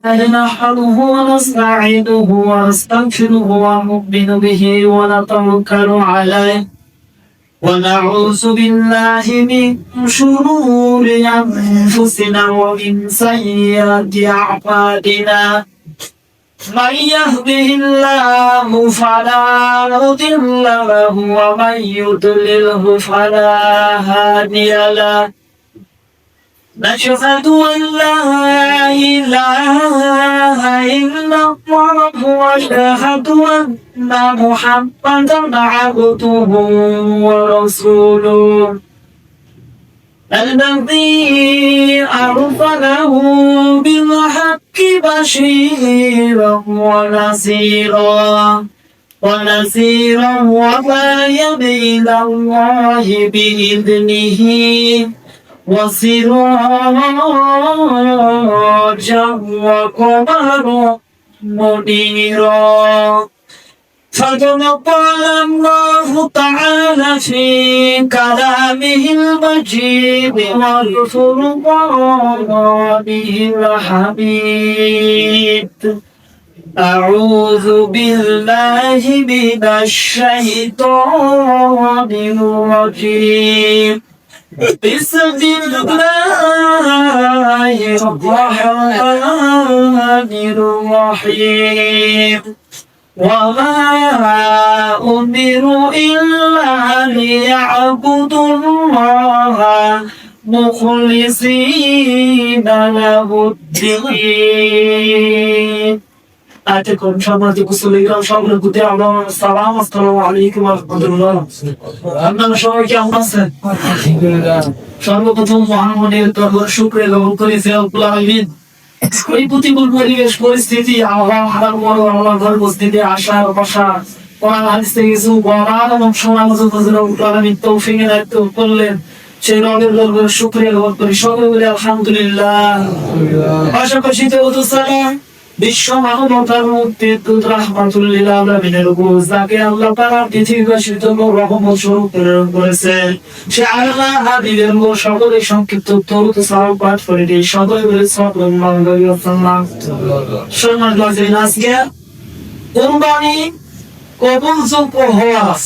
نحمده ونستعينه ونستغفره ونؤمن به ونتوكل عليه ونعوذ بالله من شرور أنفسنا ومن سيئات أعمالنا من يهده الله فلا مضل له ومن يضلله فلا هادي له نشهد أن لا إله إلا الله ونشهد أن محمدا عبده ورسوله الذي أرسله بالحق بشيرا ونذيرا وداعيا إلى الله بإذنه وسراجا وقمرا منيرا فقد قال الله تعالى في كلامه المجيد والفرقانه الحميد أعوذ بالله من الشيطان الرجيم بسم الله الرحمن الرحيم وما أمروا إلا ليعبدوا الله مخلصين له الدين আজকের সমাজে কুসলিগ্রাম সকলের প্রতি আমার সালাম আসসালামু আলাইকুম ওয়া রাহমাতুল্লাহ। আপনারা সবাই কেমন আছেন? সর্বপ্রথম মহামনের দরবার শুকরিয়া জ্ঞাপন করি যে আল্লাহ আমিন এই প্রতিকূল পরিবেশ পরিস্থিতি আল্লাহর উপস্থিতি আশার বসা কোরআন হাদিস থেকে কিছু বলার এবং শোনার মতো আল্লাহ তৌফিক এনায়েত করলেন সেই রবের দরবারে শুকরিয়া জ্ঞাপন করি সকলে বলি আলহামদুলিল্লাহ। পাশাপাশি সালাম বিশ্ব মানবতার মুক্তিদূত রাহমাতুল লিল আলামিনের উপর যাকে আল্লাহ তাআলা পৃথিবীবাসীর জন্য রহমত স্বরূপ প্রেরণ করেছেন সে আল্লাহ হাবিবের উপর সকলে সংক্ষিপ্ত দরুদ সালাম পাঠ করে দিয়ে সকলে বলে সাল্লাল্লাহু আলাইহি ওয়াসাল্লাম। সম্মানিত মুসলিম আজকে কুরবানি কবুলযোগ্য হওয়ার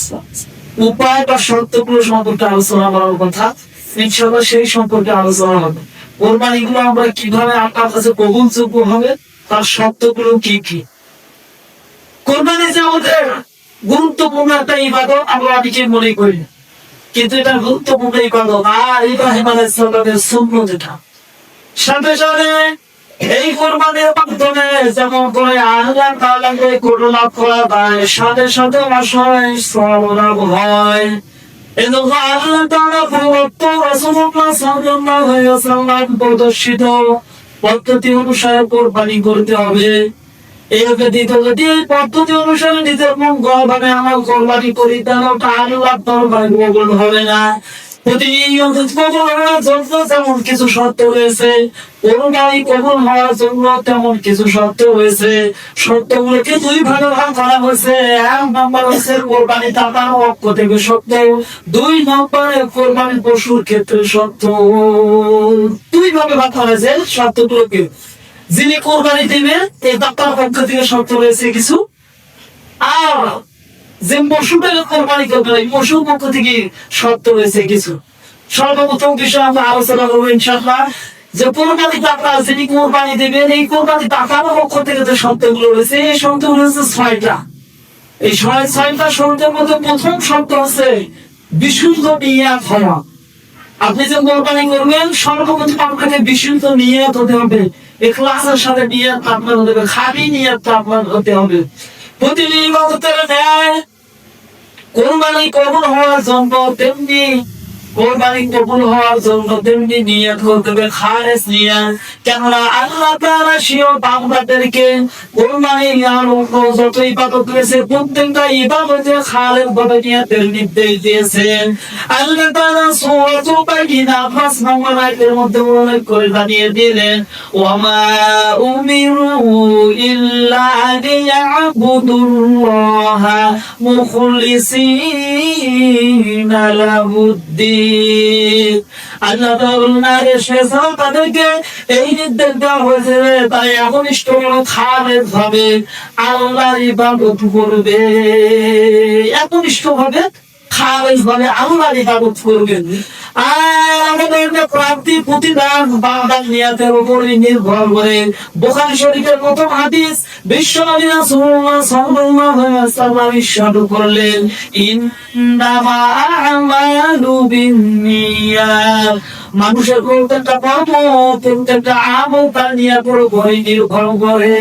উপায় বা শর্তগুলো সম্পর্কে আলোচনা করার কথা ইনশাআল্লাহ সেই সম্পর্কে আলোচনা হবে। কুরবানিগুলো আমরা কিভাবে আপনার কাছে কবুলযোগ্য হবে তার শর্তগুলো কি কি। কোরবানি যে আমাদের গুরুত্বপূর্ণ একটা ইবাদত আমরা অনেকে মনে করি, কিন্তু এটা গুরুত্বপূর্ণ ইবাদত আর ইব্রাহিম আলাইহিস সালামের সুন্নাত যেটা সাথে সাথে এই কোরবানির মাধ্যমে যেমন করে আল্লাহ তাআলাকে করুণা করা যায় সাথে সাথে অসহায় সওয়াব হয়। এজন্য আল্লাহ তাআলা প্রদত্ত রাসূলুল্লাহ সাল্লাল্লাহু আলাইহি ওয়াসাল্লাম প্রদর্শিত পদ্ধতি অনুসারে কোরবানি করতে হবে। এই পদ্ধতি অনুসারে নিজের মন গড়ভাবে আমার কোরবানি করি তাহলে আল্লাহর দরবারে কবুল হবে না। তেমন কিছু শর্ত রয়েছে, কোরবানি কবুল হওয়ার জন্য তেমন কিছু শর্ত রয়েছে। শর্তগুলোকে দুই ভাগে ভাগ করা হয়েছে। এক নম্বর হচ্ছে কোরবানি টাকার পক্ষ থেকে শর্ত, দুই নম্বরে কোরবানি পশুর ক্ষেত্রে শর্ত। দুই ভাগে ভাগ করা হয়েছে শর্তগুলোকে। যিনি কোরবানি দিবেন এই টাকার পক্ষ থেকে শর্ত রয়েছে কিছু, আর যে পশুটাকে কোরবানি করবে এই পশুর পক্ষ থেকে শর্ত রয়েছে কিছু। সর্বপ্রথম বিষয় আমরা আলোচনা করবো ইনশাআল্লাহ যে কোরবানি টাকা যিনি কোরবানি দিবেন এই কোরবানি টাকার পক্ষ থেকে যে শর্তগুলো রয়েছে এই শর্তগুলো হচ্ছে 6টা। এই 6টা শর্তের মধ্যে প্রথম শর্ত হচ্ছে বিশুদ্ধ নিয়াত হওয়া। আপনি যে কোরবানি করবেন সর্বপ্রথম আপনাকে বিশুদ্ধ নিয়াত হতে হবে, ইখলাসের সাথে নিয়াত আপনার হতে হবে, খাঁটি নিয়াত আপনার হতে হবে। প্রতিটি ইবাদতের ন্যায় কোরবানি কবুল হওয়ার জন্য তেমনি নিয়ত করতে হবে খালেস নিয়ত। কেননা আল্লাহ তাআলা স্বীয় বান্দাদেরকে কোরবানি যত ইবাদত রয়েছে প্রত্যেকটা ইবাদতে খালেস ভাবে নিয়তের নির্দেশ দিয়েছেন। আল্লাহ তাআলা সূরাতুল বায়িনা 5 নম্বর আয়াতের মধ্যে উল্লেখ করে জানিয়ে দিলেন ওয়ামা উমিরু ইল্লা লিয়াবুদুল্লাহা মুখলিসিনা লাহুদ্দিন। আল্লাহ তাআলা এসেছেন তাদেরকে এই নির্দেশ দেওয়া হয়েছে তাই একনিষ্ঠ খালেস ভাবে আল্লাহর ইবাদত করবে, একনিষ্ঠ ভাবে খালেস ভাবে আল্লাহর ইবাদত করবে। আর আমাদের প্রাপ্তি প্রতিদান বান্দার নিয়তের উপরই নির্ভর করে। বুখারী শরীফের প্রথম হাদিস, বিশ্বনবী রাসূলুল্লাহ সাল্লাল্লাহু আলাইহি ওয়াসাল্লাম ইরশাদ করলেন, ইন্নামা আ'মালু বিন্নিয়াত। মানুষের প্রত্যেকটা কর্ম, প্রত্যেকটা আমল তার নিয়তের উপরই নির্ভর করে।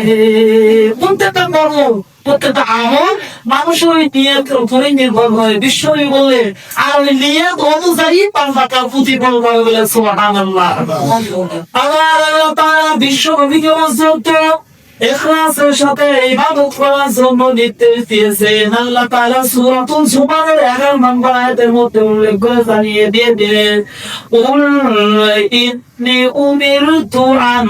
প্রত্যেকটা কর্ম, প্রত্যেকটা আমল মানুষের ওই নিয়তের উপরেই নির্ভর করে। বিশ্বনবী বললেন, আর ওই নিয়ত অনুযায়ী পাল্টাকার প্রতিফল করে বলে সুবহানাল্লাহ। আল্লাহ তাআলা বিশ্বনবীকে বলতে ইখলাসের সাথে ইবাদত করার জন্য নির্দেশ দিয়েছেন। আল্লাহ তাআলা সূরাতুল জুমারের 11 নম্বর আয়াতের মধ্যে উল্লেখ করে জানিয়ে দিয়েছেন, কুল ইন্নী উমিরতু আন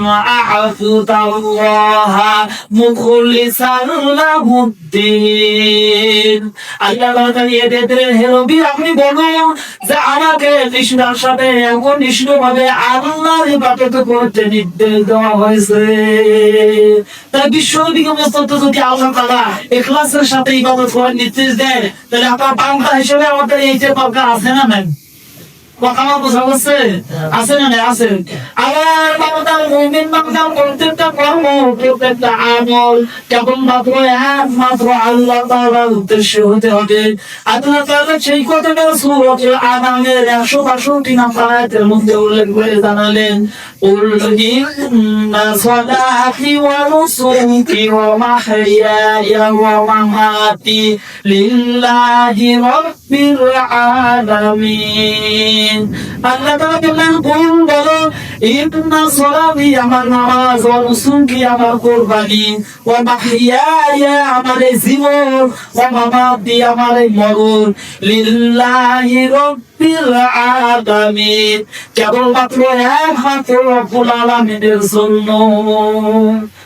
আ'বুদাল্লাহা মুখলিসান লাহুদ্দিন। আল্লাহ তাআলা জানিয়ে দিয়েছেন, হে নবী আপনি বলুন যে আমাকে নিষ্ঠার সাথে একনিষ্ঠভাবে আল্লাহর ইবাদত করতে নির্দেশ দেওয়া হয়েছে। তাই বিশ্বনবীকে বলতে যদি আল্লাহ তাআলা ইখলাসের সাথে ইবাদত করার নির্দেশ দেয়, তাহলে আপনার বান্দা হিসেবে আমাদের এই যে দরকার আছে না নাই? কথা আমার বোঝা যাচ্ছে? আছে না নাই? আছে। আবার বান্দার মুমিন বান্দার প্রত্যেকটা কর্ম, প্রত্যেকটা আমল কেবলমাত্র একমাত্র আল্লাহ তাআলার উদ্দেশ্যে হতে হবে। আল্লাহ তাআলা সেই কথাটা সূরাতুল আনামের 162 নম্বর আয়াতের মধ্যে উল্লেখ করে জানালেন, কুল ইন্না সালাতি ওয়া নুসুকি ওয়া মাহইয়ায়া ওয়া মামাতি লিল্লাহি রাব্বিল আলামিন। আল্লাহ তাআলা বললেন, বলো ইন্না সালাতি আমার নামাজ, ওয়া নুসুকি আমার কুরবানি, ওয়া মাহইয়ায়া আমার জীবন, ওয়া মামাতি আমার মরণ, লিল্লাহি রাব্বিল আলামিন কেবলমাত্র একমাত্র রব্বুল আলামিনের জন্য।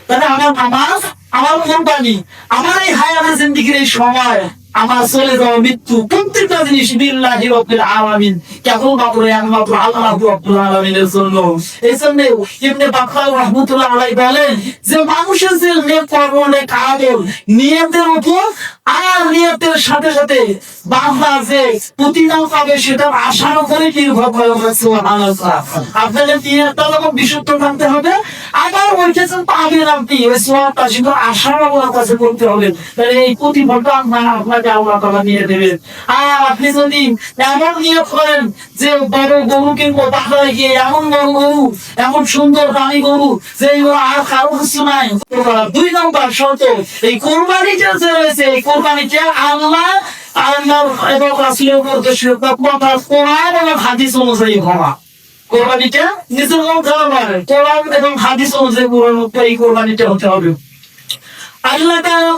তাহলে আমার নামাজ, আমার কুরবানি, আমার এই হায়াতে জিন্দেগির এই সময়, আমার চলে যাওয়া মৃত্যু, প্রত্যেকটা জিনিস লিল্লাহি রাব্বিল আলামিন কেবলমাত্র একমাত্র আল্লাহ রাব্বুল আলামিনের জন্য। এই জন্য ইবনে বাক্কার রাহমাতুল্লাহ আলাইহি বলেন যে মানুষের যে নেক কর্ম, নেক আমল নিয়তের উপর আর নিয়তের সাথে সাথে বান্দা যে প্রতিদান পাবে সেটার আশার উপরে নির্ভর করে। সুবহানাল্লাহ। আপনাদের নিয়তটা যখন বিশুদ্ধ থাকতে হবে, আবার ওই যে পাবেন আপনি ওই সওয়াবটা, সেটা আশার আল্লাহর কাছে করতে হবে। তাহলে এই প্রতিফলটা আপনাকে আল্লাহ তাআলা নিয়ে দেবেন। আর আপনি যদি এমন নিয়ত করেন যে বড় গরু কিনবো, তাহলে গিয়ে এমন বড় গরু, এমন সুন্দর দামি গরু যে আর কারো কিছু নাই। 2 নম্বর শর্ত, এই কোরবানিটা যে রয়েছে, এই কোরবানিটা আল্লাহ এবং রাসূলের উদ্দেশ্যে কথা কোরআন এবং হাদিস অনুযায়ী হওয়া। কোরবানিটা নিজের মধ্যে নয়, কোরআন এবং হাদিস অনুযায়ী এই কোরবানিটা হতে হবে। আল্লাহ তাআলা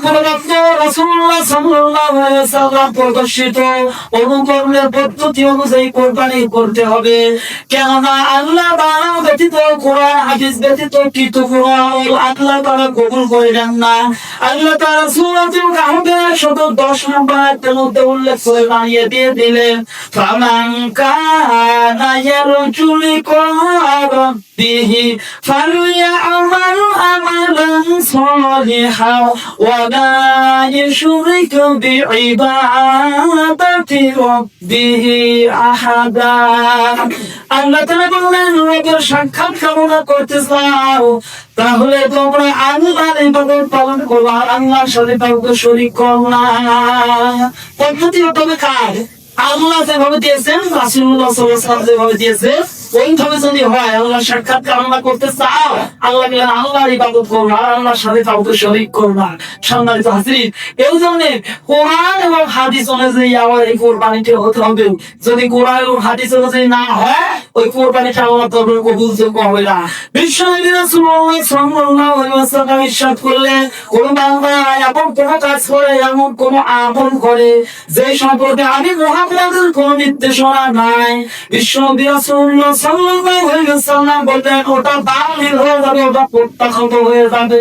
রাসূলুল্লাহ সাল্লাল্লাহু আলাইহি ওয়াসাল্লাম প্রদর্শিত অনুকরণের পদ্ধতি অনুযায়ী কোরবানি করতে হবে। কেননা আল্লাহ তাআলা ব্যতীত, কোরআন হাদিস ব্যতীত কিছু আমল আল্লাহ তাআলা কবুল করেন না। আল্লাহ তাআলা সূরাতুল কাহফের 110 নম্বর আয়াতের মধ্যে উল্লেখ করে জানিয়ে দিলেন, ফামান কানা ইয়ারজু লিকা রাব্বিহি ফালইয়ামাল আমালান সালিহান ولا يشرك بعبادة ربه أحدا। আল্লাহ তাআলা বললেন, রবের সাক্ষাৎ কামনা করতে চাও তাহলে তোমরা আল্লাহর ইবাদত পালন করো, আর আল্লাহর সাথে কাউকে শরীক করো না। পদ্ধতি হবে কার? আল্লাহ যেভাবে দিয়েছেন, রাসূলুল্লাহ সাল্লাল্লাহু আলাইহি ওয়াসাল্লাম যেভাবে দিয়েছে, ওইভাবে যদি হয়, আল্লাহ সাক্ষাৎ কামনা করতে চাও, আল্লাহ বলেন আল্লাহর ইবাদত করো, আর আল্লাহর সাথে কাউকে শরীক করো না। সম্মানিত হাজিরিন, এই জন্য কোরআন এবং হাদিস অনুযায়ী আমার এই কোরবানিটা হতে হবে। যদি কোরআন এবং হাদিস অনুযায়ী না হয়, ওই কোরবানিটা আল্লাহ তাআলা কবুলযোগ্য হবে না। বিশ্বনবী রাসূলুল্লাহ সাল্লাল্লাহু আলাইহি ওয়াসাল্লাম ইরশাদ করলেন, কোন বান্দা এমন কোন কাজ করে, এমন কোন আমল করে যে সম্পর্কে আমি মুহাম্মদের কোন নির্দেশনা নাই, বিশ্বনবী রাসূলুল্লাহ সাল্লাল্লাহু আলাইহি ওয়াসাল্লাম বললেন ওটা বাতিল হয়ে যাবে, ওটা প্রত্যাখ্যাত হয়ে যাবে।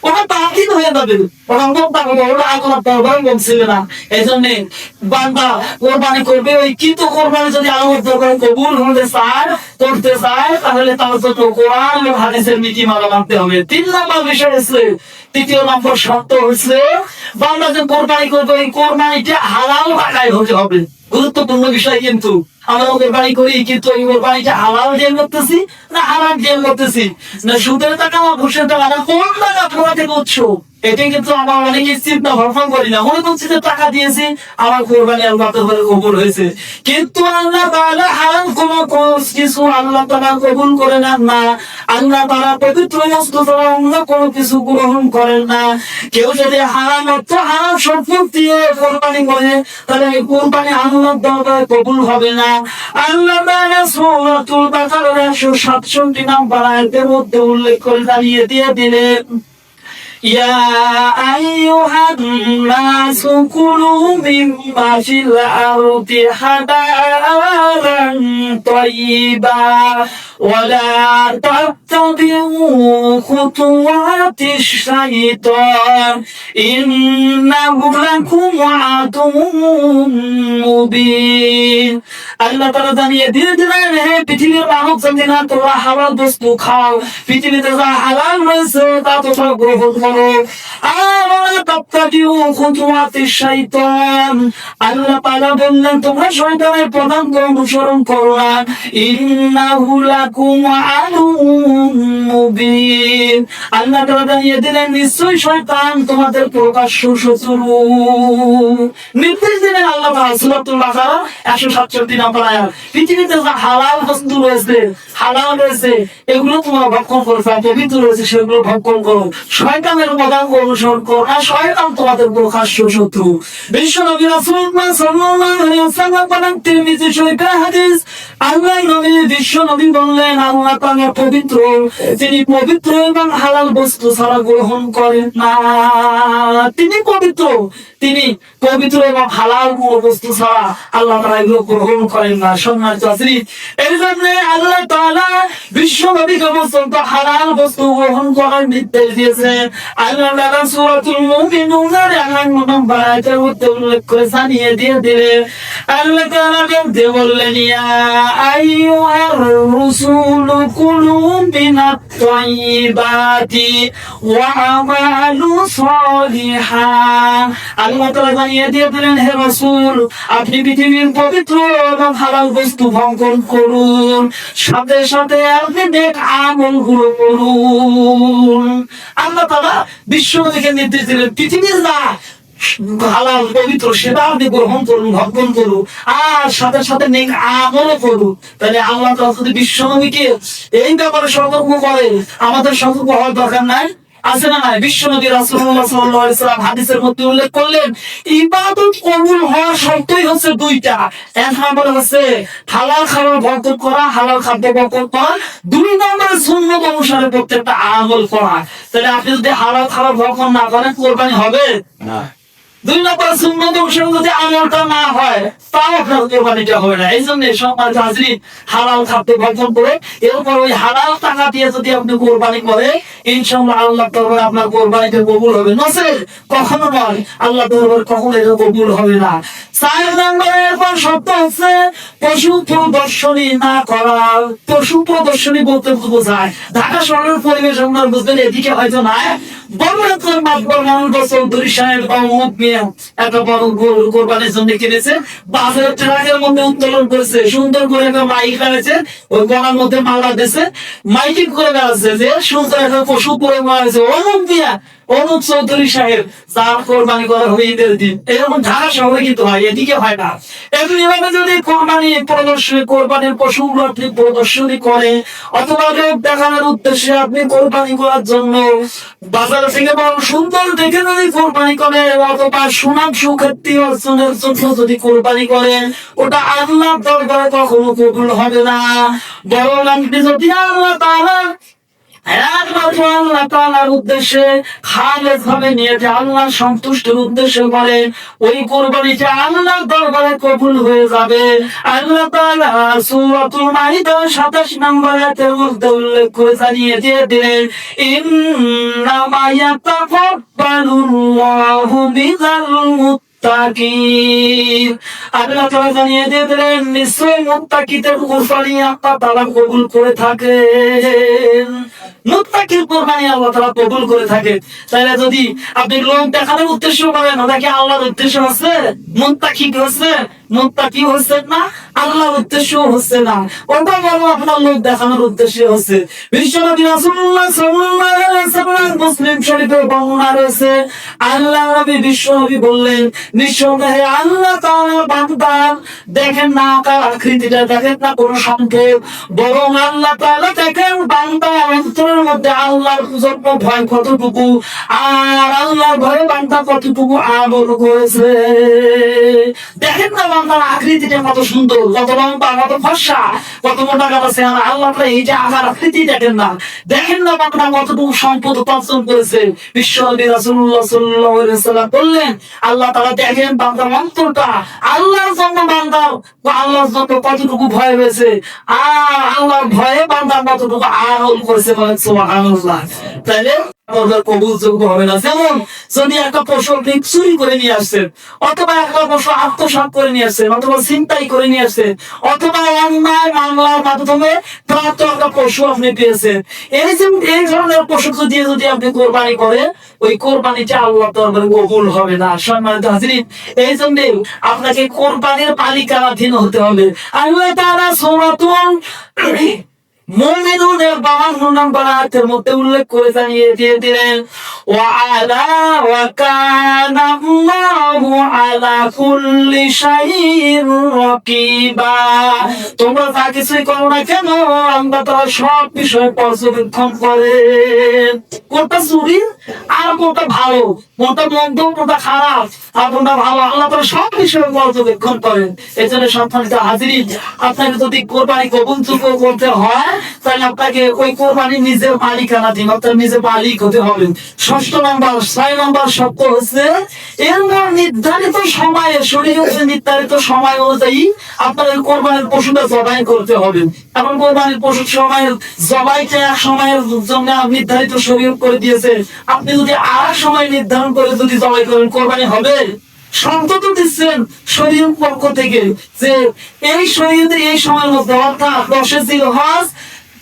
ওটা বাতিল হয়ে যাবে, ওটা ওটা আল্লাহ দরবার বলছিলেন না। এই জন্য বান্দা কোরবানি করবে, ওই কিন্তু কোরবানি যদি আল্লাহর দরবারে কবুল হতে চায়, করতে চায়, তাহলে তার জন্য কোরআন ও হাদিসের নীতিমালা মানতে হবে। 3 নম্বর বিষয় হচ্ছে, 3য় নম্বর শর্ত হচ্ছে, বান্দা যে কোরবানি করবে ওই কোরবানিটা হালাল টাকায় হতে হবে। গুরুত্বপূর্ণ বিষয় কিন্তু আমরা কোরবানি করি, কিন্তু এই কোরবানিটা হালাল দিয়ে করতেছি না হারাম দিয়ে করতেছি, না সুদের টাকা বা ঘুষের টাকা, না কোন টাকা কোথা থেকে উৎস, এটাই কিন্তু আমরা অনেকে চিন্তা ভাবনা করি না। মনে করছি যে টাকা দিয়েছি আমার কোরবানি আল্লাহ তাআলা কবুল হয়েছে, কিন্তু আল্লাহ তাআলা হারাম কোনো কিছু আল্লাহ তাআলা কবুল করে না। আল্লাহ তাআলা পবিত্র বস্তু ছাড়া অন্য কোনো কিছু গ্রহণ করেন না। কেউ যদি হারাম অর্থ হারাম সম্পদ দিয়ে কোরবানি করে, তাহলে এই কোরবানি আল্লাহর দরবারে কবুল হবে না। আল্লাহ তাআলা সূরাতুল বাকারার 167 নম্বর আয়াতের মধ্যে উল্লেখ করে জানিয়ে দিয়ে দিলেন, يا أيها الناس كلوا مما في الأرض حلالا طيبا ولا تتبعوا خطوات الشيطان إنه لكم عدو مبين। আল্লাহ তাআলা জানিয়ে দিলেন, হে পৃথিবীর মানব জাতিরা, তোমরা হালাল বস্তু খাও, পৃথিবীতে যা হালাল রয়েছে তা তোমরা গ্রহণ করো। আল্লাহ তাআলা বললেন, তোমরা শয়তানের পদাঙ্ক অনুসরণ করো না, ইন্নাহু লাকুম আদুউম মুবিন। আল্লাহ তাআলা জানিয়ে দিলেন, নিশ্চয়ই শয়তান তোমাদের প্রকাশ্য শত্রু। নির্দেশ দিলেন আল্লাহ তাআলা সূরাতুল বাকারা 167 নম্বর আয়াত, পৃথিবীতে যা হালাল বস্তু রয়েছে, হালাল রয়েছে, এগুলো তোমরা ভক্ষণ করো, পবিত্র রয়েছে সেগুলো ভক্ষণ করো, শয়তানের পদাঙ্ক অনুসরণ করো না, শয়তান তোমাদের প্রকাশ্য শত্রু। বিশ্ব নবী রাসূলুল্লাহ সাল্লাল্লাহু আলাইহি ওয়াসাল্লাম বলেন, তিরমিজি শরীফের হাদিস, আল্লাহ নবী বিশ্ব নবী বললেন, আল্লাহ তাআলা পবিত্র, তিনি পবিত্র এবং হালাল বস্তু ছাড়া গ্রহণ করেন না। তিনি পবিত্র, তিনি পবিত্র এবং হালাল বস্তু ছাড়া আল্লাহ তাআলা এগুলো গ্রহণ করেন না। সম্মানিত হাজিরিন, এই জন্য আল্লাহ তাআলা বিশ্ব নবীকে পর্যন্ত হালাল বস্তু গ্রহণ করার নির্দেশ দিয়েছেন। আল্লাহ তাআলা সূরাতুল মুমিনুনের 51 নম্বর আয়াতের মধ্যে উল্লেখ করে জানিয়ে দিয়ে দিলেন, আল্লাহ তাআলা বললেন, ইয়া আইয়ুহার রাসূলু কুলু মিনাত তাইয়্যিবাতি ওয়া আমালু সালিহান। আল্লাহ তাআলা জানিয়ে দিয়ে দিলেন, হে রাসূল, আপনি পৃথিবীর পবিত্র এবং হালাল বস্তু ভক্ষণ করুন, সাথে সাথে আপনি নেক আমলগুলো করুন। আল্লাহ তাআলা বিশ্ব নবীকে নির্দেশ দিলেন, পৃথিবীর যা হালাল পবিত্র সেটা আপনি গ্রহণ করুন, ভক্ষণ করুন, আর সাথে সাথে নেক আমলও করুন। তাহলে আল্লাহ তাআলা যদি বিশ্ব নবীকে এই ব্যাপারে সতর্ক করে, আমাদের সতর্ক হওয়ার দরকার নাই? আছে না নাই? বিশ্ব নবী রাসূলুল্লাহ সাল্লাল্লাহু আলাইহি ওয়াসাল্লাম হাদিসের মধ্যে উল্লেখ করলেন, ইবাদত কবুল হওয়ার শর্তই হচ্ছে 2টা। এক নম্বর হচ্ছে হালাল খাবার ভক্ষণ করা, হালাল খাদ্য ভক্ষণ করা। 2 নম্বরে সুন্নাত অনুসারে প্রত্যেকটা আমল করা। তাহলে আপনি যদি হালাল খাবার ভক্ষণ না করেন, কোরবানি হবে না। 2 নম্বর সুন্নাত অনুসারে যদি আমলটা না হয়, তাও আপনার কোরবানিটা হবে না। এই জন্য সম্মানিত হাজিরিন, হালাল খাদ্য ভক্ষণ করে, এরপর ওই হালাল টাকা দিয়ে যদি আপনি কোরবানি করে, ইনশাআল্লাহ আল্লাহ দরবারে আপনার কোরবানিটা কবুল হবে। নচেত কখনো নয়, আল্লাহ দরবারে কখনো এটা কবুল হবে না। 4 নম্বরের পর শর্ত হচ্ছে পশু প্রদর্শনী না করা। পশু প্রদর্শনী বলতে বোঝায়, ঢাকা শহরের পরিবেশ আপনার বুঝবেন, এদিকে হয়তো না, বড় একটা মাতবর মানুষ চৌধুরী সাহেব বা অমুক মিয়া একটা বড় গরু কোরবানির জন্য কিনেছে, বাজারের ট্রাকের মধ্যে উত্তোলন করেছে, সুন্দর করে একটা মাইক লাগাইছে, ওই গলার মধ্যে মালা দিয়েছে, মাইকিং করে বেড়াচ্ছে যে সুন্দর একটা পশু করে মারা হয়েছে, অমুক মিয়া অমুক চৌধুরী সাহেব যার কোরবানি করা হবে ঈদের দিন। এরকম ঢাকা শহরে কিন্তু হয়, এদিকে হয় না। এমনি ভাবে যদি কোরবানির পশুগুলো আপনি প্রদর্শনী করে, অথবা দেখানোর উদ্দেশ্যে আপনি কোরবানি করার জন্য বাজার থেকে বড় সুন্দর দেখে যদি কোরবানি করে, অথবা সুনাম সুখ্যাতি অর্জনের জন্য যদি কোরবানি করেন, ওটা আল্লাহর দরবারে কখনো কবুল হবে না। বরং আপনি যদি আল্লাহ তাআলা একমাত্র আল্লাহ তাআলার উদ্দেশ্যে খালেস ভাবে নিয়েছে, আল্লাহ সন্তুষ্টির উদ্দেশ্যে করে ওই কোরবানিটা আল্লাহর দরবারে কবুল হয়ে যাবে। আল্লাহ তাআলা সূরাতুল মাইদা ২৭ নম্বর আয়াতের মধ্যে উল্লেখ করে জানিয়ে দিলেন, ইন্নামা ইয়াতাকাব্বালুল্লাহু মিনাল মুত্তাকিন। আল্লাহ তাআলা জানিয়ে দিলেন নিশ্চয়ই মুত্তাকিদের কোরবানি আল্লাহ তাআলা কবুল করে থাকেন। মুত্তাকির কোরবানি আল্লাহ তাআলা কবুল করে থাকে। তাহলে যদি আপনি লোক দেখানোর উদ্দেশ্য করেন, ওটা কি আল্লাহর উদ্দেশ্য হচ্ছে? মুত্তাকি কি হচ্ছে? মুত্তাকি হচ্ছে না, আল্লাহর উদ্দেশ্য হচ্ছে না, ওটা বড় আপনার লোক দেখানোর উদ্দেশ্য হচ্ছে। বিশ্বনবী রাসূলুল্লাহ সাল্লাল্লাহু আলাইহি ওয়াসাল্লাম মুসলিম শরীফে বর্ণনা রয়েছে, আল্লাহ নবী বিশ্বনবী বললেন, নিঃসন্দেহে আল্লাহ তাআলার বান্দা দেখেন না আকার আকৃতিটা, দেখেন না কোন সংকেত, বরং আল্লাহ তাআলা দেখেন বান্দার অন্তরের মধ্যে আল্লাহর জন্য ভয় কতটুকু, আর আল্লাহর ভয়ে বান্দা কতটুকু আমল করেছে। দেখেন না বান্দার আকৃতিটা কত সুন্দর, কত লম্বা, কত ফর্সা, কত মোটা কাটা চেহারা, আল্লাহ তাআলা এই যে আকার আকৃতি দেখেন না, দেখেন না বান্দা কতটুকু সম্পদ উপার্জন করেছে। বিশ্বনবী রাসূলুল্লাহ সাল্লাল্লাহু আলাইহি ওয়াসাল্লাম বললেন, আল্লাহ তাআলা দেখেন বান্দার অন্তরটা, আল্লাহর জন্য বান্দা আল্লাহর জন্য কতটুকু ভয় হয়েছে, আর আল্লাহর ভয়ে বান্দা কতটুকু আমল করেছে। সুবহানাল্লাহ। তাইলে কবুলযোগ্য হবে না। যেমন যদি একটা পশু আপনি চুরি করে নিয়ে আসছেন, অথবা একটা পশু আত্মসাৎ করে নিয়ে আসছেন, অথবা ছিনতাই করে নিয়ে আসছেন, অথবা অন্যায় মামলার মাধ্যমে প্রাপ্ত একটা পশু আপনি পেয়েছেন, এই ধরনের পশু যদি আপনি কোরবানি করেন, ওই কোরবানিটা আল্লাহ দরবারে কবুল হবে না। সম্মানিত হাজিরিন, এই জন্য আপনাকে কোরবানির মালিকানাধীন হতে হবে। আল্লাহ তাআলা সূরাতুল মুমিনুনের 52 নম্বর আয়াতের মধ্যে উল্লেখ করে জানিয়ে দিলেন, ওয়া কানা আল্লাহু আলা কুল্লি শাইইন রাকিবা। তোমরা যা কিছুই করো না কেন, আল্লাহ তাআলা সব বিষয় পর্যবেক্ষণ করেন। কোনটা চুরি আর কোনটা ভালো, কোনটা মন্দ, কোনটা খারাপ আর কোনটা ভালো, আল্লাহ তাআলা সব বিষয় পর্যবেক্ষণ করেন। এজন্য সম্মানিত হাজিরিন, আপনাকে যদি কোরবানি কবুলযোগ্য করতে হয়, তাহলে আপনাকে ওই কোরবানি নিজের মালিকানাধীন, অর্থাৎ নিজে মালিক হতে হবে। 6 নম্বর শর্ত হচ্ছে এর নির্ধারিত সময়ে, শরীয়তের নির্ধারিত সময় অনুযায়ী আপনার ওই কোরবানির পশুটা জবাই করতে হবে। এখন কোরবানির পশুর সময় জবাইটা এক সময়ের জন্য নির্ধারিত শরীয়ত করে দিয়েছে, আপনি যদি আর সময় নির্ধারণ করে যদি জবাই করেন, কোরবানি হবে? সংযত দিচ্ছেন শরীয়ত পক্ষ থেকে যে এই শরীয়তের এই সময়ের মধ্যে, অর্থাৎ 10 জিলহজ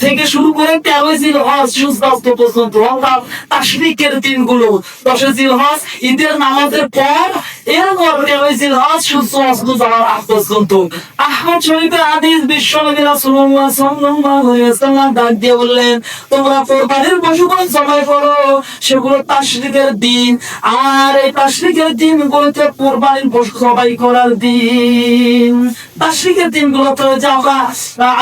থেকে শুরু করে 13 জিলহজ সূর্যাস্ত পর্যন্ত, অর্থাৎ তাশরিকের দিনগুলো 10 জিলহজ ঈদের নামাজের পর, এরপর 13 জিলহজ সূর্য অস্ত যাওয়ার আগ পর্যন্ত। আহমদ শরীফের হাদিস, বিশ্বনবী রাসূলুল্লাহ সাল্লাল্লাহু আলাইহি ওয়াসাল্লাম ডাক দিয়ে বললেন, তোমরা কোরবানির পশুগুলো জবাই করো, সেগুলো তাশরিকের দিন, আর এই তাশরিকের দিনগুলোতে কোরবানির পশু জবাই করার দিন। তাশরিকের দিনগুলোতে যাওয়া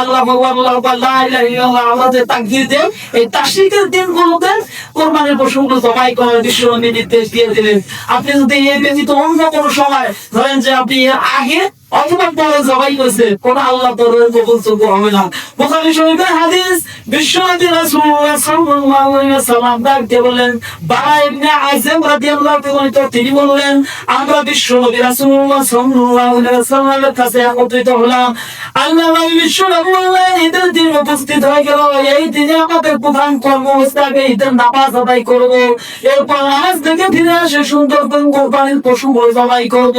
আল্লাহু আকবার, লা ইলাহা ইল্লাল্লাহ, আমাদের তাকবীর দেন, এই তাশরিকের দিনগুলোতে কোরবানির পশুগুলো জবাই করার বিশ্বনবী নির্দেশ দিয়ে দিলেন। আপনি যদি এই ব্যতীত অন্য কোনো সময় ধরেন যে আপনি এর আগে অথবা পরে জবাই করেছে, কোন আল্লাহ দরবারে কবুলযোগ্য হবে না। বুখারী শরীফের হাদিস, বিশ্বনবী রাসূলুল্লাহ সাল্লাল্লাহু আলাইহি ওয়াসাল্লাম ডাক দিয়ে বললেন, বারা ইবনে আযিম রাদিয়াল্লাহু তাআলা তিনি বললেন, আমরা বিশ্বনবী রাসূলুল্লাহ সাল্লাল্লাহু আলাইহি ওয়াসাল্লামের কাছে একত্রিত হলাম। আল্লাহ নবী বিশ্বনবী বললেন, ঈদের দিন উপস্থিত হয়ে গেল, এই দিনে আমাদের প্রধান কর্ম হচ্ছে আগে ঈদের নামাজ আদায় করব, এরপর নামাজ থেকে ফিরে এসে সুন্দর করে কোরবানির পশুগুলো জবাই করব।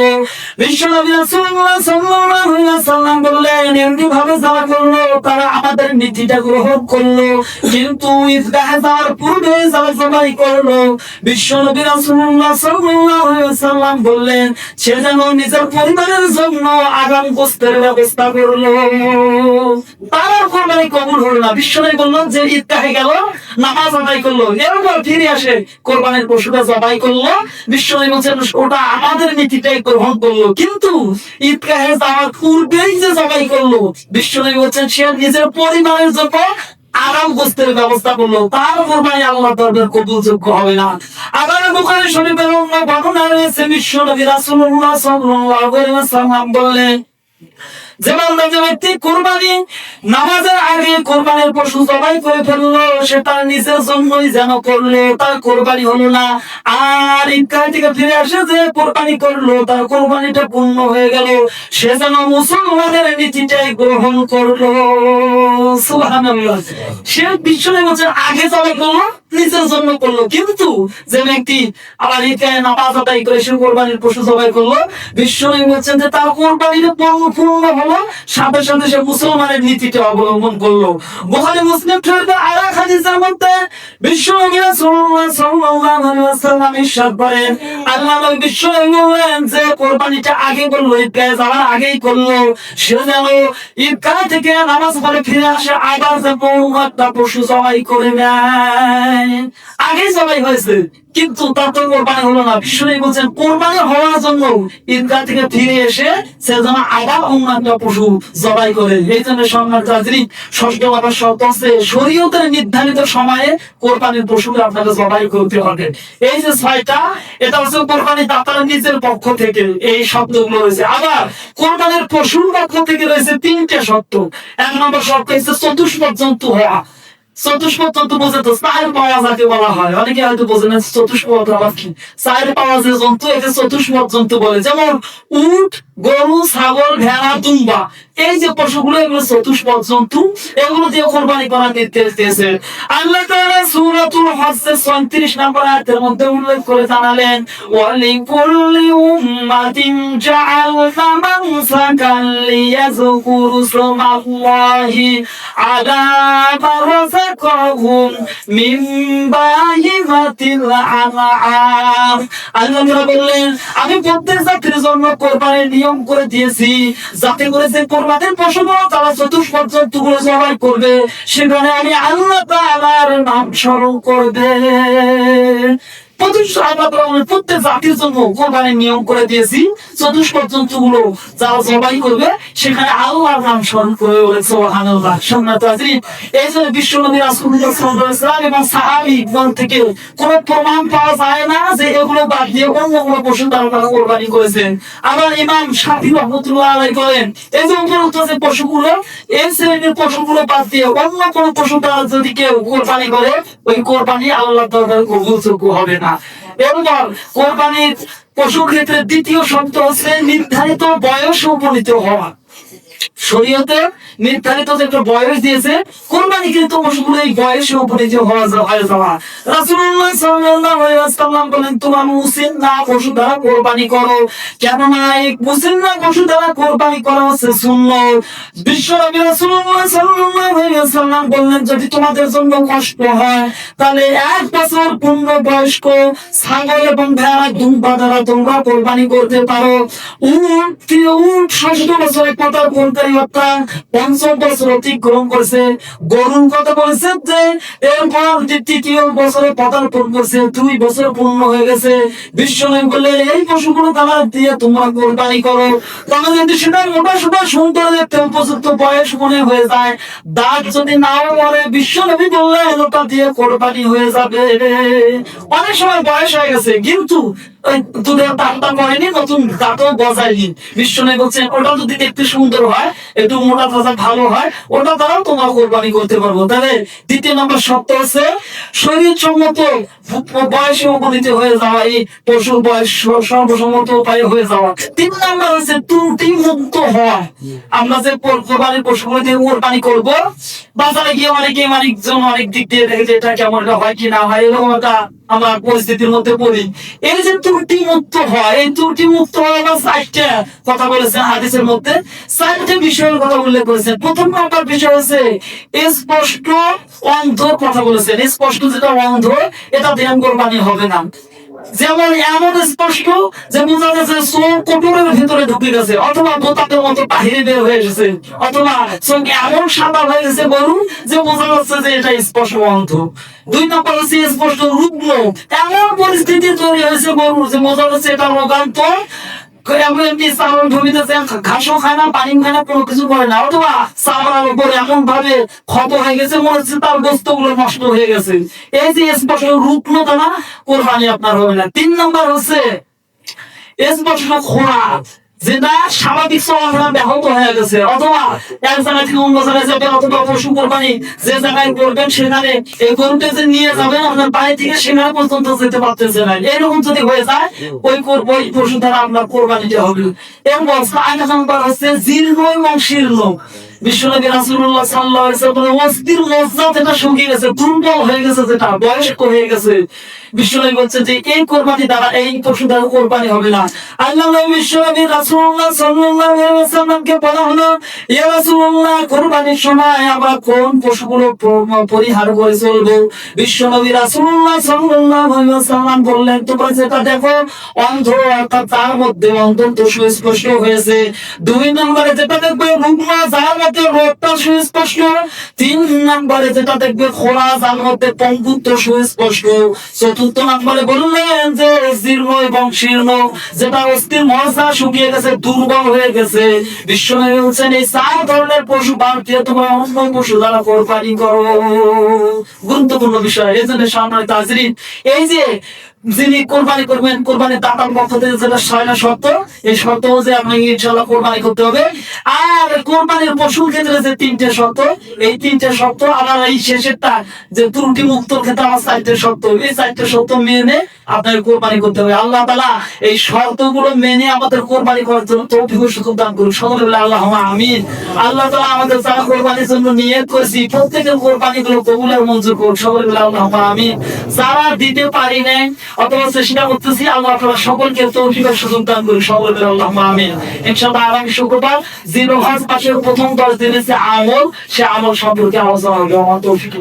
বিশ্বনবী রাসূলুল্লাহ সাল্লাল্লাহু আলাইহি ওয়াসাল্লাম বললেন, এমনি ভাবে যারা করলো তারা আমাদের নীতিটা গ্রহণ করলো, কিন্তু ঈদগাহে যাওয়ার পূর্বে যারা জবাই করলো, বিশ্বনবী রাসূলুল্লাহ সাল্লাল্লাহু আলাইহি ওয়াসাল্লাম বললেন, সে যেন নিজের পরিবারের জন্য আগাম গোশতের ব্যবস্থা করলো। তার কোরবানি কবুল হলো না। বিশ্বনবী বললেন যে ঈদগাহে গেল, নামাজ আদায় করলো, এরপর ফিরে আসে কোরবানির পশুটা জবাই করলো, বিশ্বনবী বলছেন ওটা আমাদের নীতিটাই গ্রহণ করলো, কিন্তু ঈদগাহে যাওয়ার পূর্বেই যে জবাই করলো, বিশ্বনবী বলছেন সে নিজের পরিবারের জন্য আরাম গোশতের ব্যবস্থা করলো, তার কোরবানি আল্লাহর দরবারে কবুলযোগ্য হবে না। আবার বুখারী শরীফের অন্য বর্ণনা রয়েছে, বিশ্বনবী রাসূলুল্লাহ সাল্লাল্লাহু আলাইহি ওয়াসাল্লাম বললেন যেমন যে ব্যক্তি কোরবানি নামাজের আগে কোরবানির পশু জবাই করে ফেললো, সে তার নিজের জন্যই যেন করলো, তার কোরবানি হলো না। আর ঈদগাহ থেকে ফিরে আসে যে কোরবানি করলো, তার কোরবানিটা পূর্ণ হয়ে গেল, সে যেন মুসলমানের নীতিটাই গ্রহণ করলো। সুবহানাল্লাহ। সে বিশ্বনবী বলছেন আগে জবাই করলো, নিজের জন্য করলো, কিন্তু যে ব্যক্তি আবার ঈদগাহে নামাজ আদায় করে সে কোরবানির পশু জবাই করলো, বিশ্বনবী বলছেন যে তার কোরবানিটা পূর্ণ হলো, সাথে সাথে সে মুসলমানের নীতিটা অবলম্বন করলো। বুখারী মুসলিম শরীফের আরেক হাদিসের মধ্যে বিশ্বনবী রাসূলুল্লাহ সাল্লাল্লাহু আলাইহি ওয়াসাল্লাম ইরশাদ করেন, আল্লাহ নবী বিশ্বনবী বলেন যে কোরবানিটা আগে করলো, ঈদগাহে যাওয়ার আগেই করলো, সে যেন ঈদগাহ থেকে নামাজ পড়ে ফিরে আসে আবার যে একটা পশু জবাই করে নেয়। আগে জবাই হয়েছে কিন্তু তার তো কোরবানি হলো না। বিশ্বনবী বলছেন কোরবানি হওয়ার জন্য ঈদগাহ থেকে ফিরে এসে সে যেন আবার অন্য একটা পশু জবাই করে। এই জন্য সম্মানিত হাজরিন, ষষ্ঠ আবার শর্ত আছে শরীয়তের নির্ধারিত সময়ে কোরবানির পশুকে আপনাকে জবাই করতে হবে। এই যে ছয়টা, এটা হচ্ছে কোরবানি দাতার নিজের পক্ষ থেকে এই শব্দগুলো রয়েছে। আবার কোরবানির পশুর পক্ষ থেকে রয়েছে তিনটে শর্ত। এক নম্বর শর্ত হচ্ছে চতুষ্পদ জন্তু হওয়া। চতুষ্পদ জন্তু বোঝে তো চায়ের পাওয়া যাকে বলা হয়, অনেকে হয়তো বোঝে না চতুষ্পদ আবার কি। চায়ের পাওয়া যে জন্তু একে চতুষ্পদ জন্তু বলে, যেমন উট, গরু, ছাগল, ভেড়া, দুম্বা, এই যে পশুগুলো এগুলো চতুষ্পদ জন্তু, এগুলো দিয়ে কোরবানি করার নির্দেশ দিয়েছে আল্লাহ তাআলা সূরাতুল হজ্জের ৩৬ নম্বর আয়াতের মধ্যে উল্লেখ করে জানালেন, ওয়ালিকুল্লি উম্মাতিন জাআলনা মানসাকান লিয়াযকুরু ইসমাল্লাহি আলা মা রাযাকাহুম মিন বাহিমাতিল আনআম। আল্লাহ তাআলা বললেন, আমি প্রত্যেক জাতির জন্য কোরবানির নিয়ম করে দিয়েছি, যাতে করে যে কোরবানির পশুগুলো তারা চতুষ্পদ জন্তুগুলো জবাই করবে, সেখানে আমি আল্লাহ তাআলার নাম স্মরণ করবে। প্রত্যেক জাতির জন্য কোরবানির নিয়ম করে দিয়েছি, চতুষ্পদ জন্তুগুলো যারা জবাই করবে সেখানে আল্লাহর নাম স্মরণ করে। সুবহানাল্লাহ। সম্মানিত হাজরিন, এই জন্য বিশ্বনবী রাসূলুল্লাহ সাল্লাল্লাহু আলাইহি ওয়াসাল্লাম এবং সাহাবীগণ থেকে কোনো প্রমাণ পাওয়া যায় না যে এগুলো বাদ দিয়ে অন্য কোনো পশু তারা কোরবানি করেছেন। আবার ইমাম শাফিঈ রাহমাতুল্লাহ আলাইহি বলেন, এই যে উপরোক্ত যে পশুগুলো, এই শ্রেণীর পশুগুলো বাদ দিয়ে অন্য কোনো পশু তারা যদি কেউ কোরবানি করে, ওই কোরবানি আল্লাহ তাআলার কবুলযোগ্য হবে না। এরপর কোরবানির পশুর ক্ষেত্রে দ্বিতীয় শর্ত হচ্ছে নির্ধারিত বয়সে উপনীত হওয়া। শরীয়তে নির্ধারিত যে একটা বয়স দিয়েছে, কোরবানি কিন্তু পশুগুলো এই বয়সে উপনীত হয়ে যাওয়া। রাসূলুল্লাহ সাল্লাল্লাহু আলাইহি ওয়াসাল্লাম বলেন, তোমরা মুসিন্না পশু দ্বারা কোরবানি করো, কেননা এই মুসিন্না পশু দ্বারা কোরবানি করা হচ্ছে সুন্নাত। বিশ্বনবী রাসূলুল্লাহ সাল্লাল্লাহু আলাইহি ওয়াসাল্লাম বললেন, যদি তোমাদের জন্য কষ্ট হয় তাহলে 1 বছর পূর্ণ বয়স্ক ছাগল এবং ভেড়া, দুম্বা দ্বারা তোমরা কোরবানি করতে পারো। উট 6 বছরে পদার্পণ অর্থাৎ 50 বছর অতিক্রম করেছে। গরুর কথা বলেছে যে এরপর 3য় বছরে পদার্পণ করছে, 2 বছর পূর্ণ হয়ে গেছে। বিশ্বনবী বললেন, এই পশুগুলো তারা দিয়ে তোমরা কোরবানি করো। তবে যদি সেটা মোটা সোটা সুন্দর দেখতে উপযুক্ত বয়স মনে হয়ে যায়, দাঁত যদি নাও মরে, বিশ্বনবী বললেন ওটা দিয়ে কোরবানি হয়ে যাবে। অনেক সময় বয়স হয়ে গেছে কিন্তু দুধের দাঁতটা করেনি, নতুন দাঁতও গজায়নি, বিশ্বনবী বলছেন ওটা যদি দেখতে সুন্দর হয়, একটু মোটা তাজা ভালো হয়, ওটা দ্বারাও তোমরা কোরবানি করতে পারবো। তাহলে দ্বিতীয় নম্বর শর্ত হচ্ছে শরীরসম্মত বয়সে উপনীত হয়ে যাওয়া, এই পশুর বয়স সর্বসম্মত উপায়ে হয়ে যাওয়া। 3 নম্বর হচ্ছে ত্রুটি মুক্ত হওয়া। আমরা যে কোরবানির পশুগুলো দিয়ে কোরবানি করবো, বাজারে গিয়ে অনেকে অনেক দিক দিয়ে দেখে যে এটা কেমন হয় কি না হয়, এরকম একটা আমরা পরিস্থিতির মধ্যে পড়ি। এই যে ত্রুটি মুক্ত হয়, এই ত্রুটি মুক্ত হওয়ার 4টা কথা বলেছেন হাদিসের মধ্যে, 4টে বিষয়ের কথা উল্লেখ করেছেন। প্রথম নম্বর বিষয় হচ্ছে স্পষ্ট অন্ধ কথা বলেছেন। স্পষ্ট যেটা অন্ধ, এটা ধ্যান কোরবানি হবে না। যেমন এমন স্পষ্ট যে বোঝা যাচ্ছে চোখ কোটরের ভিতরে ঢুকে গেছে, অথবা বোতাদের মতো বাহিরে বের হয়ে এসেছে, অথবা চোখ এমন সাদা হয়ে গেছে গরু যে বোঝা যাচ্ছে যে এটা স্পষ্ট অন্ধ। 2 নম্বর হচ্ছে স্পষ্ট রুগ্ন, এমন পরিস্থিতি তৈরি হয়েছে গরু যে বোঝা যাচ্ছে এটা রোগান্ত, এমনি চামড়ার জমিতে ঘাসও খায় না, পানি খায় না, কোনো কিছু করে না, অথবা চামড়ার উপর এমন ভাবে ক্ষত হয়ে গেছে মনে হচ্ছে তার বস্তু গুলো নষ্ট হয়ে গেছে। এই যে স্পষ্ট রুগ্নতা না, কোরবানি আপনার হবে না। 3 নম্বর হচ্ছে স্পষ্ট খোরা, যেটা স্বাভাবিক চলাফেরা ব্যাহত হয়ে গেছে, অথবা এক জায়গা থেকে অন্য জায়গায় যাবে, অথবা পশু কোরবানি যে জায়গায় করবেন সেখানে এই গরুটা যে নিয়ে যাবেন আপনার বাড়ি থেকে সেখানে পর্যন্ত যেতে পারতেছে না, এরকম যদি হয়ে যায় ওই পশু দ্বারা আপনার কোরবানিটা হবে। এবং আগে নাম্বার হচ্ছে জীর্ণই বংশীর লোক। বিশ্বনবী রাসূলুল্লাহ সাল্লাল্লাহু আলাইহি ওয়াসাল্লাম অস্থির মজ্জা যেটা শুকিয়ে গেছে, দুর্বল হয়ে গেছে, যেটা বয়স্ক হয়ে গেছে, বিশ্বনবী বলছে যে এই কোরবানি দ্বারা এই পশু দ্বারা কোরবানি হবে না। আল্লাহ নবী বিশ্বনবী রাসূলুল্লাহ সাল্লাল্লাহু আলাইহি ওয়াসাল্লামকে বলা হলো, ইয়া রাসূলুল্লাহ কোরবানির সময় আমরা কোন পশুগুলো পরিহার করে চলবো? বিশ্বনবী রাসূলুল্লাহ সাল্লাল্লাহু আলাইহি ওয়াসাল্লাম বললেন, তোমরা যেটা দেখো অন্ধ, অর্থাৎ তার মধ্যে অন্তত সুস্পষ্ট হয়েছে। 2 নম্বরে যেটা দেখবে রুগ্ন, যার মধ্যে রোগটা সুস্পষ্ট। 3 নম্বরে যেটা দেখবে খোলা, যার মধ্যে পঙ্গুত্ব সুস্পষ্ট। 4 নম্বরে বললেন যে জীর্ণ এবং শীর্ণ, যেটা অস্থির মজ্জা শুকিয়ে গেছে, দুর্বল হয়ে গেছে। বিশ্বনবী বলছেন এই 4 ধরনের পশু বাদ দিয়ে তোমরা অন্য পশু দ্বারা কোরবানি করো। গুরুত্বপূর্ণ বিষয়। এই জন্য সম্মানিত হাজিরিন, এই যে যিনি কোরবানি করবেন, কোরবানি দাতার পক্ষ থেকে যেটা 6টা শর্ত, এই শর্ত যে আপনি ইনশাআল্লাহ কোরবানি করতে হবে। আর কোরবানির পশুর ক্ষেত্রে যে 3টে শর্ত, এই 3টে শর্ত আবার এই শেষেরটা যে ত্রুটি মুক্তর ক্ষেত্রে আমার 4টে শর্ত, এই 4টে শর্ত মেনে আপনার কোরবানি করতে হবে। আল্লাহ তাআলা এই শর্তগুলো মেনে আমাদের কোরবানি করার জন্য তৌফিক ও সুযোগ দান করুন। সকলে বলে আল্লাহুম্মা আমিন। আল্লাহ তাআলা আমাদের যারা কোরবানির জন্য নিয়ত করেছি প্রত্যেকের কোরবানিগুলো কবুল আর মঞ্জুর করুন। সকলে বলে আল্লাহুম্মা আমিন। যারা দিতে পারি নাই অথবা চেষ্টা করতেছি, আল্লাহ তাআলা সকলকে তৌফিক ও সুযোগ দান করুন। সকলে বলে আল্লাহুম্মা আমিন। ইনশাআল্লাহ আগামী শুক্রবার জিরো হজ মাসের প্রথম 10 দিনের যে আমল, সে আমল সম্পর্কে আলোচনা হবে। আমার তৌফিক